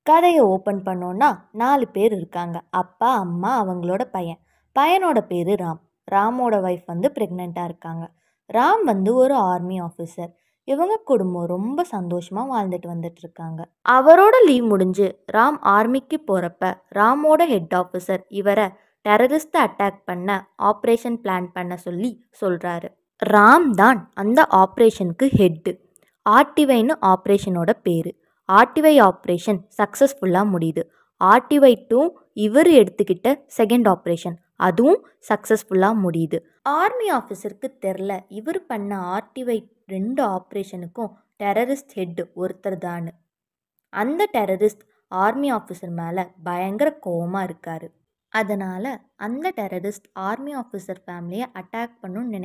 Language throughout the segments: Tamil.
கதையை ஓப்பன் பண்ணோன்னா 4 பேர் இருக்காங்க. அப்பா, அம்மா, அவங்களோட பையன். பையனோட பேர் ராம். ராமோட ஒய்ஃப் வந்து ப்ரெக்னெண்ட்டாக இருக்காங்க. ராம் வந்து ஒரு ஆர்மி ஆஃபீஸர். இவங்க குடும்பம் ரொம்ப சந்தோஷமாக வாழ்ந்துட்டு வந்துட்டு இருக்காங்க. அவரோட லீவ் முடிஞ்சு ராம் ஆர்மிக்கு போகிறப்ப ராமோட ஹெட் ஆஃபீஸர் இவரை டெரரிஸ்ட்டை அட்டாக் பண்ண ஆப்ரேஷன் பிளான் பண்ண சொல்லி சொல்கிறாரு. ராம் தான் அந்த ஆப்ரேஷனுக்கு ஹெட்டு. ஆர்டிவைன்னு ஆப்ரேஷனோட பேர். ஆர்டிவை ஆப்ரேஷன் சக்ஸஸ்ஃபுல்லாக முடியுது. ஆர்டிவை 2 இவர் எடுத்துக்கிட்ட செகண்ட் ஆப்ரேஷன், அதுவும் சக்ஸஸ்ஃபுல்லாக முடியுது. ஆர்மி ஆஃபீஸருக்கு தெரில இவர் பண்ண ஆர்டிவை 2 ஆப்ரேஷனுக்கும் டெரரிஸ்ட் ஹெட் ஒருத்தர் தான். அந்த டெரரிஸ்ட் ஆர்மி ஆஃபீஸர் மேலே பயங்கர கோவமாக இருக்கார். அதனால் அந்த டெரரிஸ்ட் ஆர்மி ஆஃபீஸர் ஃபேமிலியை அட்டாக் பண்ணணும்னு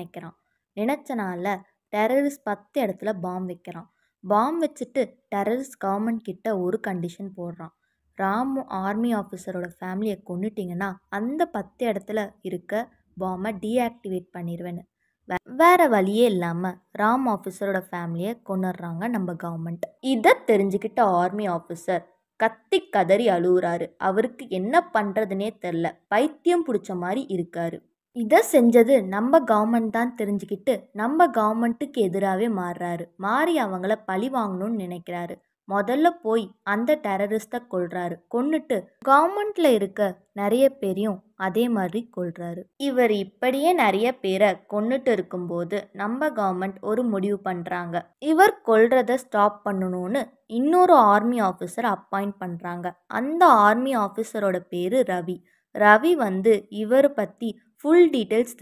நினச்சனால டெரரிஸ்ட் 10 இடத்துல பாம்பு வைக்கிறான். பாம்பு வச்சுட்டு டெரரிஸ்ட் கவர்மெண்ட் கிட்ட ஒரு கண்டிஷன் போடுறான். ராமு ஆர்மி ஆஃபீஸரோட ஃபேமிலியை கொண்டுட்டிங்கன்னா அந்த 10 இடத்துல இருக்க பாம்பை டீஆக்டிவேட் பண்ணிடுவேன்னு. வேற வழியே இல்லாமல் ராம் ஆஃபீஸரோட ஃபேமிலியை கொண்டுடுறாங்க நம்ம கவர்மெண்ட். இதை தெரிஞ்சுக்கிட்ட ஆர்மி ஆஃபீஸர் கத்தி கதறி அழுகுறாரு. அவருக்கு என்ன பண்ணுறதுனே தெரில, பைத்தியம் பிடிச்ச மாதிரி இருக்காரு. இதை செஞ்சது நம்ம கவர்மெண்ட் தான் தெரிஞ்சுக்கிட்டு நம்ம கவர்மெண்ட்டுக்கு எதிராகவே மாறி அவங்கள பழி வாங்கணும்னு நினைக்கிறாரு. முதல்ல போய் அந்த டெரரிஸ்ட்டை கொல்றாரு. கொன்னுட்டு கவர்மெண்ட்ல இருக்க நிறைய பேரையும் அதே மாதிரி கொல்றாரு. இவர் இப்படியே நிறைய பேரை கொன்னுட்டு இருக்கும்போது நம்ம கவர்மெண்ட் ஒரு முடிவு பண்ணுறாங்க. இவர் கொல்றதை ஸ்டாப் பண்ணணும்னு இன்னொரு ஆர்மி ஆஃபீஸர் அப்பாயிண்ட் பண்ணுறாங்க. அந்த ஆர்மி ஆஃபீஸரோட பேர் ரவி. ரவி வந்து இவரை பற்றி ஃபுல் டீட்டெயில்ஸ்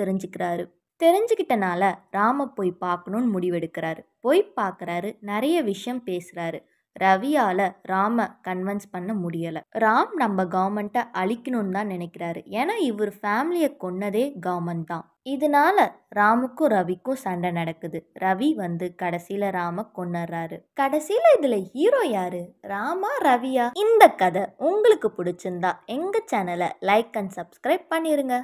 தெரிஞ்சுக்கிட்டனால ராம போய் பார்க்கணுன்னு முடிவெடுக்கிறாரு. போய் பார்க்குறாரு, நிறைய விஷயம் பேசுகிறாரு. ரவியால் ராம கன்வின்ஸ் பண்ண முடியலை. ராம் நம்ம கவர்மெண்ட்டை அழிக்கணும்னு தான் நினைக்கிறாரு. ஏன்னா இவர் ஃபேமிலியை கொன்னதே கவர்மெண்ட் தான். இதனால ராமுக்கும் ரவிக்கும் சண்டை நடக்குது. ரவி வந்து கடைசியில் ராம கொன்னுறாரு. கடைசியில் இதில் ஹீரோ யாரு, ராமா ரவியா? இந்த கதை உங்களுக்கு பிடிச்சிருந்தா எங்கள் சேனலை லைக் அண்ட் சப்ஸ்கிரைப் பண்ணிடுங்க.